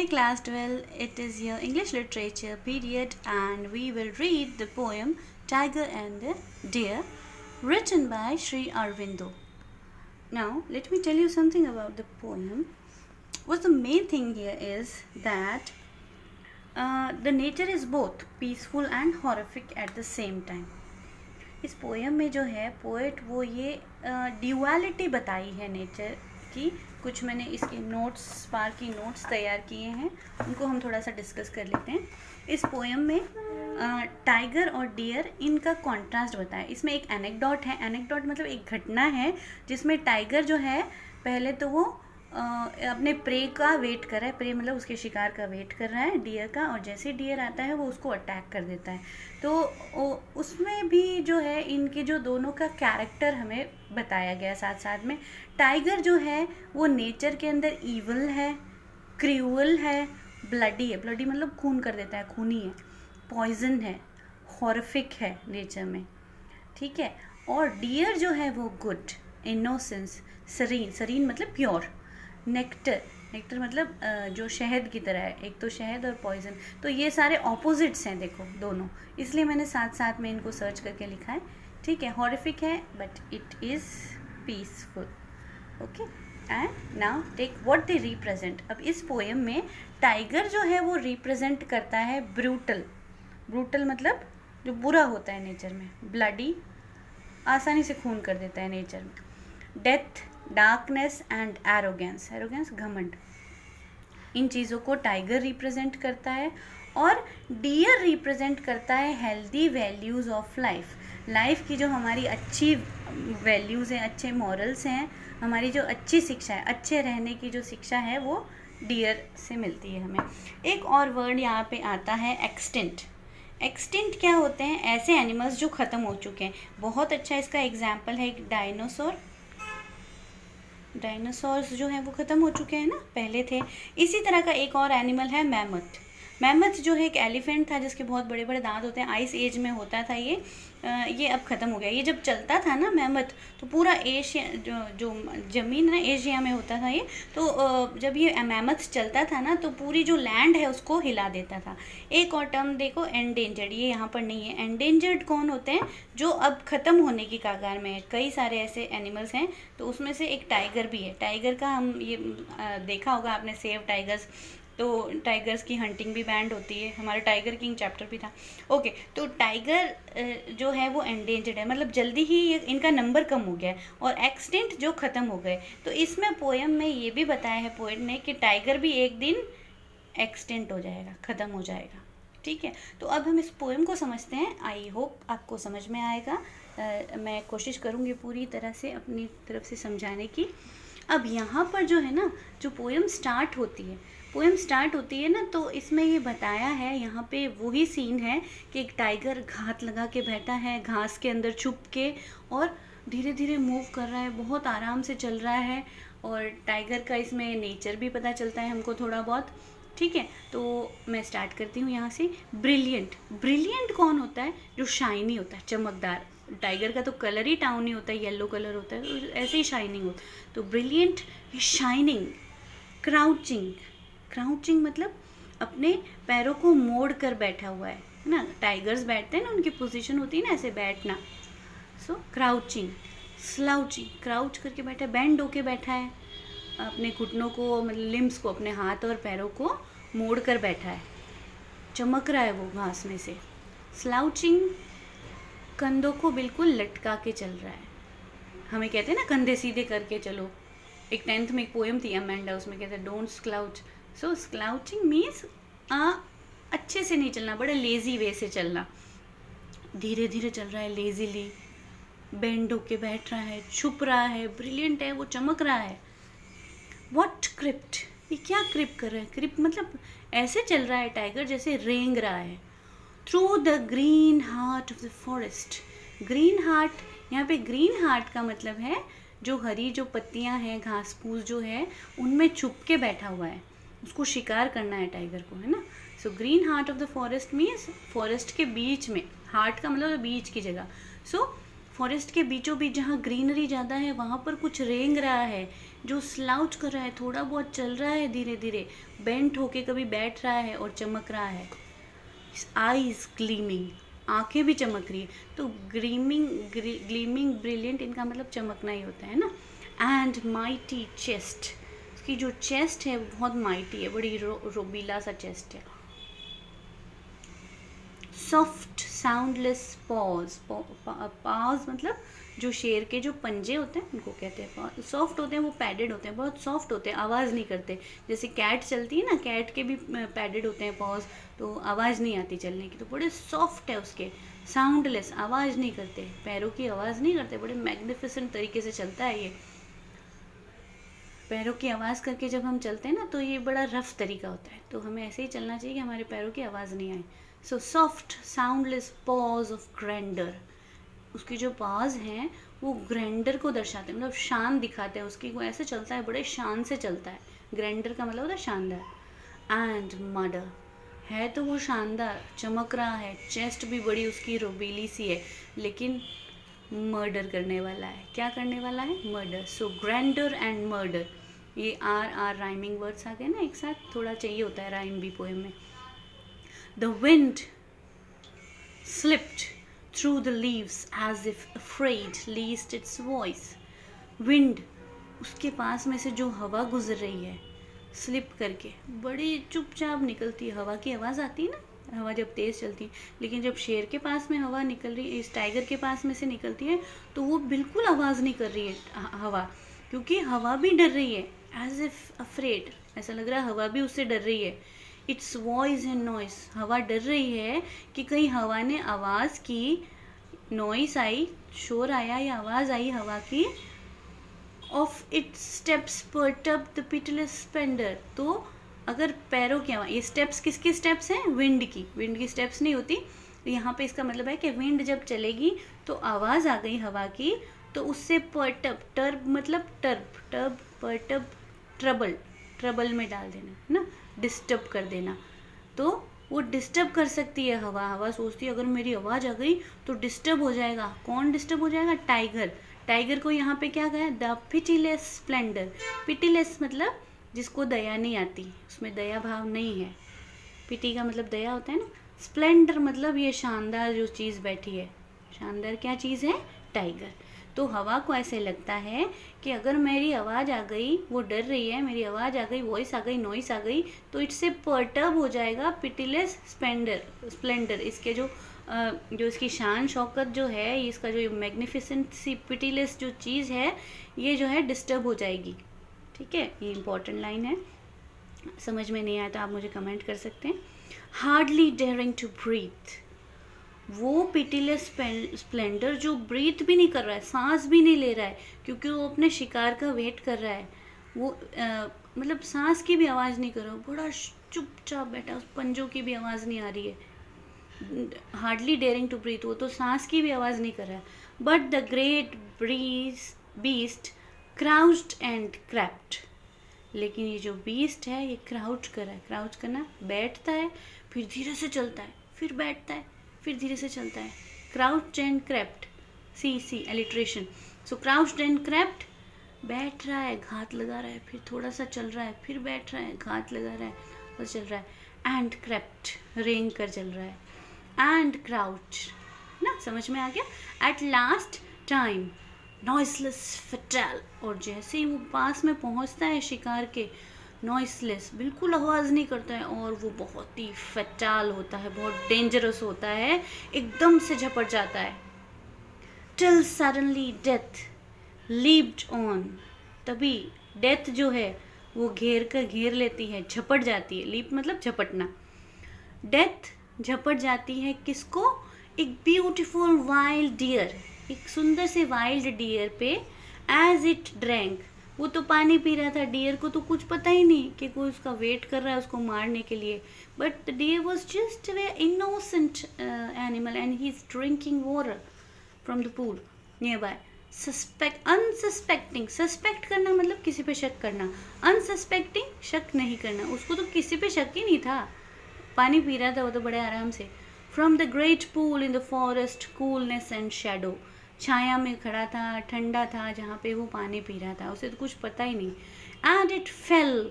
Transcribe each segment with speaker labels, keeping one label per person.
Speaker 1: Hey class 12, it is your English literature period and we will read the poem Tiger and the Deer written by Sri Aurobindo. Now let me tell you something about the poem. What the main thing here is that the nature is both peaceful and horrific at the same time. इस poem में जो है poet वो ये duality बताई है nature की. कुछ मैंने इसके नोट्स स्पार्की नोट्स तैयार किए हैं, उनको हम थोड़ा सा डिस्कस कर लेते हैं. इस पोएम में टाइगर और डियर इनका कॉन्ट्रास्ट बताया. इसमें एक एनेक्डोट है. एनेक्डोट मतलब एक घटना है जिसमें टाइगर जो है पहले तो वो अपने प्रे का वेट कर रहा है. प्रे मतलब उसके शिकार का वेट कर रहा है डियर का, और जैसे डियर आता है वो उसको अटैक कर देता है. तो उसमें भी जो है इनके जो दोनों का कैरेक्टर हमें बताया गया साथ साथ में. टाइगर जो है वो नेचर के अंदर ईवल है, क्रूअल है, ब्लडी है. ब्लडी मतलब खून कर देता है, खूनी है, पॉइजन है, हॉरिफिक है नेचर में. ठीक है. और डियर जो है वो गुड, इनोसेंस, सरीन. सरीन मतलब प्योर. नेक्टर. नेक्टर मतलब जो शहद की तरह है. एक तो शहद और पॉइजन, तो ये सारे ऑपोजिट्स हैं देखो दोनों, इसलिए मैंने साथ साथ में इनको सर्च करके लिखा है. ठीक है. हॉरिफिक है but it is peaceful. Okay. And now take what they represent. अब इस पोएम में टाइगर जो है वो रिप्रेजेंट करता है ब्रूटल. ब्रूटल मतलब जो बुरा होता है नेचर में. ब्लडी, आसानी से खून कर देता है नेचर में. Death, darkness and arrogance. Arrogance घमंड. इन चीज़ों को टाइगर रिप्रेजेंट करता है. और डियर रिप्रेजेंट करता है healthy values of life. Life की जो हमारी अच्छी वैल्यूज़ हैं, अच्छे मॉरल्स हैं, हमारी जो अच्छी शिक्षा है, अच्छे रहने की जो शिक्षा है वो डियर से मिलती है हमें. एक और वर्ड यहाँ पे आता है एक्सटिंक्ट. एक्सटिंक्ट क्या होते हैं? ऐसे एनिमल्स जो ख़त्म हो चुके हैं. बहुत अच्छा इसका एग्जाम्पल है एक डायनासोर. डायनासोर्स जो हैं वो ख़त्म हो चुके हैं ना, पहले थे. इसी तरह का एक और एनिमल है मैमथ. मैमथ जो है एक एलिफेंट था जिसके बहुत बड़े बड़े दांत होते हैं. आइस एज में होता था ये अब ख़त्म हो गया. ये जब चलता था ना मैमथ, तो पूरा एशिया जो ज़मीन है ना एशिया में होता था ये. तो जब ये मैमथ चलता था ना तो पूरी जो लैंड है उसको हिला देता था. एक और टर्म देखो एंडेंजर्ड. ये यहाँ पर नहीं है. एंडेंजर्ड कौन होते हैं? जो अब ख़त्म होने की कगार में है. कई सारे ऐसे एनिमल्स हैं, तो उसमें से एक टाइगर भी है. टाइगर का हम ये देखा होगा आपने, सेव टाइगर्स. तो टाइगर्स की हंटिंग भी बैंड होती है. हमारा टाइगर किंग चैप्टर भी था. ओके. तो टाइगर जो है वो एंडेंजर्ड है, मतलब जल्दी ही इनका नंबर कम हो गया है. और एक्सटिंक्ट जो ख़त्म हो गए. तो इसमें पोएम में ये भी बताया है पोएट ने कि टाइगर भी एक दिन एक्सटिंक्ट हो जाएगा, ख़त्म हो जाएगा. ठीक है. तो अब हम इस पोएम को समझते हैं. आई होप आपको समझ में आएगा. मैं कोशिश करूँगी पूरी तरह से अपनी तरफ से समझाने की. अब यहाँ पर जो है ना, जो पोएम स्टार्ट होती है ना, तो इसमें ये बताया है, यहाँ पे वही सीन है कि एक टाइगर घात लगा के बैठा है घास के अंदर छुप के, और धीरे धीरे मूव कर रहा है, बहुत आराम से चल रहा है. और टाइगर का इसमें नेचर भी पता चलता है हमको थोड़ा बहुत. ठीक है. तो मैं स्टार्ट करती हूँ यहाँ से. ब्रिलियंट. ब्रिलियंट कौन होता है? जो शाइनी होता है, चमकदार. टाइगर का तो कलर ही टाउनी होता है, येलो कलर होता है, तो ऐसे ही शाइनिंग होता है. तो ब्रिलियंट, शाइनिंग. क्राउचिंग. क्राउचिंग मतलब अपने पैरों को मोड़ कर बैठा हुआ है ना. टाइगर्स बैठते हैं ना, उनकी पोजीशन होती है ना ऐसे बैठना. सो क्राउचिंग. स्लाउचिंग. क्राउच करके बैठा है, बेंड होके बैठा है, अपने घुटनों को मतलब लिम्स को, अपने हाथ और पैरों को मोड़ कर बैठा है, चमक रहा है वो घास में से. स्लाउचिंग, कंधों को बिल्कुल लटका के चल रहा है. हमें कहते हैं ना कंधे सीधे करके चलो. एक 10th में एक पोएम थी अमेंडा, उसमें कहते हैं डोंट स्क्लाउच. सो स्क्लाउचिंग मीन्स अच्छे से नहीं चलना, बड़े लेज़ी वे से चलना. धीरे धीरे चल रहा है, लेज़ीली, बेंड होके बैठ रहा है, छुप रहा है. ब्रिलियंट है, वो चमक रहा है. What crypt. ये क्या क्रिप कर रहा है? क्रिप मतलब ऐसे चल रहा है टाइगर जैसे रेंग रहा है. Through the green heart of the forest. Green heart, यहाँ पे ग्रीन हार्ट का मतलब है जो हरी जो पत्तियाँ हैं, घास फूस जो है, उनमें छुप के बैठा हुआ है. उसको शिकार करना है टाइगर को, है ना. So green heart of the forest means forest के बीच में. हार्ट का मतलब बीच की जगह. सो फॉरेस्ट के बीचों बीच जहाँ ग्रीनरी ज़्यादा है वहाँ पर कुछ रेंग रहा है. जो स्लाउच कर रहा है, थोड़ा बहुत चल रहा है धीरे धीरे, बेंट होके कभी बैठ रहा है और चमक रहा है। आईज ग्लीमिंग, आंखें भी चमक रही है। तो ग्लीमिंग ब्रिलियंट, इनका मतलब चमकना ही होता है ना। एंड माइटी चेस्ट, उसकी जो चेस्ट है वो बहुत माइटी है, बड़ी रोबीला सा चेस्ट है। सॉफ्ट साउंडलेस पॉज, पॉज मतलब जो शेर के जो पंजे होते हैं उनको कहते हैं पॉज। सॉफ्ट होते हैं, वो पैडेड होते हैं, बहुत सॉफ्ट होते हैं, आवाज़ नहीं करते। जैसे कैट चलती है ना, कैट के भी पैडेड होते हैं पॉज, तो आवाज़ नहीं आती चलने की, तो बड़े सॉफ्ट है उसके। साउंडलेस, आवाज़ नहीं करते, पैरों की आवाज़ नहीं करते, बड़े मैग्निफिसेंट तरीके से चलता है ये। पैरों की आवाज़ करके जब हम चलते हैं ना, तो ये बड़ा रफ तरीका होता है, तो हमें ऐसे ही चलना चाहिए कि हमारे पैरों की आवाज़ नहीं आए। So soft soundless paws of grandeur, उसकी जो पाज हैं वो ग्रैंडर को दर्शाते हैं, मतलब शान दिखाते हैं उसकी, वो ऐसे चलता है, बड़े शान से चलता है। ग्रैंडर का मतलब होता है शानदार। एंड मर्डर, है तो वो शानदार, चमक रहा है, चेस्ट भी बड़ी उसकी रोबीली सी है, लेकिन मर्डर करने वाला है। क्या करने वाला है? Murder. So grandeur and murder, ये आर राइमिंग वर्ड्स आ गए ना एक साथ, थोड़ा चाहिए होता है राइम भी पोएम में। The wind slipped through the leaves as if afraid lest its voice, wind, उसके पास में से जो हवा गुजर रही है स्लिप करके, बड़ी चुपचाप निकलती है। हवा की आवाज़ आती है ना, हवा जब तेज़ चलती है, लेकिन जब शेर के पास में हवा निकल रही है, इस टाइगर के पास में से निकलती है, तो वो बिल्कुल आवाज़ नहीं कर रही है हवा, क्योंकि हवा भी डर रही है। एज इफ अफ्रेड, ऐसा लग रहा है हवा भी उससे डर रही है। इट्स वॉइस एंड नॉइस, हवा डर रही है कि कहीं हवा ने आवाज़ की, नॉइस आई, शोर आया या आवाज़ आई हवा की। Of its steps perturb the pitiless splendour, तो अगर पैरों की आवाज़, ये स्टेप्स किसकी स्टेप्स हैं? विंड की स्टेप्स नहीं होती। यहाँ पे इसका मतलब है कि विंड जब चलेगी तो आवाज़ आ गई हवा की, तो उससे परटब, टर्ब मतलब टर्ब परटब, ट्रबल में डाल देना है ना, डिस्टर्ब कर देना। तो वो डिस्टर्ब कर सकती है हवा सोचती है अगर मेरी आवाज़ आ गई तो डिस्टर्ब हो जाएगा। कौन डिस्टर्ब हो जाएगा? टाइगर को यहाँ पे क्या गया? The pitiless Splendor. पिटीलेस मतलब जिसको दया नहीं आती, उसमें दया भाव नहीं है। पिटी का मतलब दया होता है ना। स्प्लेंडर मतलब ये शानदार जो चीज़ बैठी है, शानदार क्या चीज़ है? टाइगर। तो हवा को ऐसे लगता है कि अगर मेरी आवाज़ आ गई, वो डर रही है, मेरी आवाज़ आ गई, वॉइस आ गई, नॉइस आ गई, तो इससे परटर्ब हो जाएगा पिटीलेस स्प्लेंडर। इसके जो इसकी शान शौकत जो है, इसका जो मैग्निफिसेंट सी पिटीलेस जो चीज़ है, ये जो है डिस्टर्ब हो जाएगी। ठीक है, ये इंपॉर्टेंट लाइन है। समझ में नहीं आया तो आप मुझे कमेंट कर सकते हैं। हार्डली डेयरिंग टू ब्रीथ, वो पिटीलेस स्प्लेंडर जो ब्रीथ भी नहीं कर रहा है, सांस भी नहीं ले रहा है, क्योंकि वो अपने शिकार का वेट कर रहा है। वो मतलब सांस की भी आवाज़ नहीं कर रहा, बड़ा चुपचाप बैठा, उस पंजों की भी आवाज़ नहीं आ रही है। हार्डली डेयरिंग टू ब्रीथ, वो तो सांस की भी आवाज़ नहीं कर रहा है। But the great beast crouched and cramped, लेकिन ये जो बीस्ट है ये क्राउच कर रहा है। क्राउच करना, बैठता है, फिर धीरे से चलता है, फिर बैठता है, फिर धीरे से चलता है। Crouched and cramped, see alliteration. So crouched and cramped, बैठ रहा है, घात लगा रहा है, फिर थोड़ा सा चल रहा है, फिर बैठ रहा है, घात लगा रहा है और चल रहा है। एंड क्रैप्ड, रेंग कर चल रहा है। एंड क्राउच ना, समझ में आ गया। एट लास्ट टाइम नॉइसलेस फटाल, और जैसे ही वो पास में पहुंचता है शिकार के, नॉइसलेस, बिल्कुल आवाज़ नहीं करता है, और वो बहुत ही फटाल होता है, बहुत डेंजरस होता है, एकदम से झपट जाता है। Till suddenly death leaped on, तभी डेथ जो है वो घेर लेती है, झपट जाती है। लीप मतलब झपटना। डेथ झपट जाती है किसको? एक ब्यूटीफुल वाइल्ड डियर, एक सुंदर से वाइल्ड डियर पे। एज इट ड्रैंक, वो तो पानी पी रहा था, डियर को तो कुछ पता ही नहीं कि कोई उसका वेट कर रहा है उसको मारने के लिए। But the deer was just way innocent animal and he is drinking water from the pool nearby. Unsuspecting, suspect करना मतलब किसी पे शक करना, अनसस्पेक्टिंग शक नहीं करना, उसको तो किसी पे शक ही नहीं था, पानी पी रहा था वो तो बड़े आराम से। From the great pool in the forest coolness and shadow, छाया में खड़ा था, ठंडा था, जहाँ पे वो पानी पी रहा था, उसे तो कुछ पता ही नहीं। एंड इट फेल,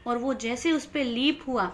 Speaker 1: और वो जैसे उस पर लीप हुआ,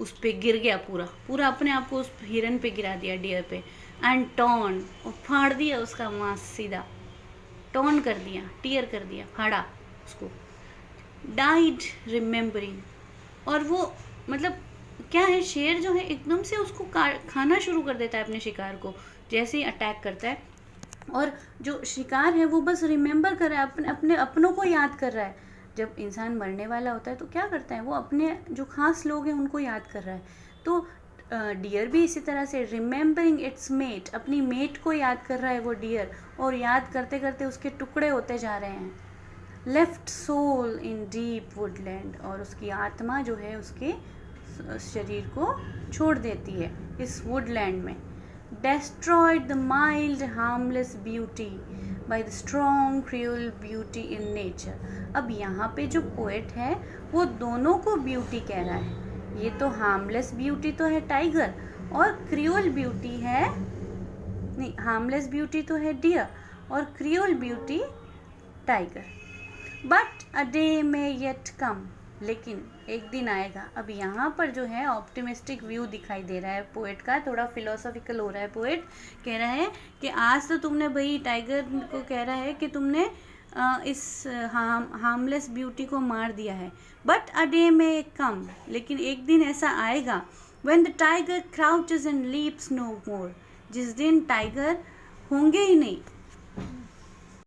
Speaker 1: उस पर गिर गया, पूरा पूरा अपने आप को उस हिरन पे गिरा दिया, डियर पे। एंड टॉर्न, और फाड़ दिया उसका मांस सीधा, टॉर्न कर दिया, टीयर कर दिया, फाड़ा उसको। डाइड रिमेम्बरिंग, और वो मतलब क्या है, शेर जो है एकदम से उसको खाना शुरू कर देता है अपने शिकार को, जैसे ही अटैक करता है। और जो शिकार है वो बस रिमेम्बर कर रहा है, अपने अपनों को याद कर रहा है। जब इंसान मरने वाला होता है तो क्या करता है, वो अपने जो खास लोग हैं उनको याद कर रहा है। तो डियर भी इसी तरह से रिमेम्बरिंग इट्स मेट, अपनी मेट को याद कर रहा है वो डियर, और याद करते करते उसके टुकड़े होते जा रहे हैं। Left soul in deep woodland, और उसकी आत्मा जो है उसके शरीर को छोड़ देती है इस वुडलैंड में। Destroyed the mild harmless beauty by the strong cruel beauty in nature। अब यहाँ पे जो पोएट है वो दोनों को ब्यूटी कह रहा है। ये तो हार्मलेस ब्यूटी तो है टाइगर, और क्रियोल ब्यूटी है, नहीं, हार्मलेस ब्यूटी तो है डियर, और creole beauty tiger. But a day में येट कम, लेकिन एक दिन आएगा। अब यहाँ पर जो है ऑप्टिमिस्टिक व्यू दिखाई दे रहा है पोएट का, थोड़ा फिलोसॉफिकल हो रहा है। पोएट कह रहा है कि आज तो तुमने भाई, टाइगर को कह रहा है कि तुमने इस हार्मलेस ब्यूटी को मार दिया है। बट अ डे में कम, लेकिन एक दिन ऐसा आएगा, when the tiger crouches and leaps no more, जिस दिन टाइगर होंगे ही नहीं,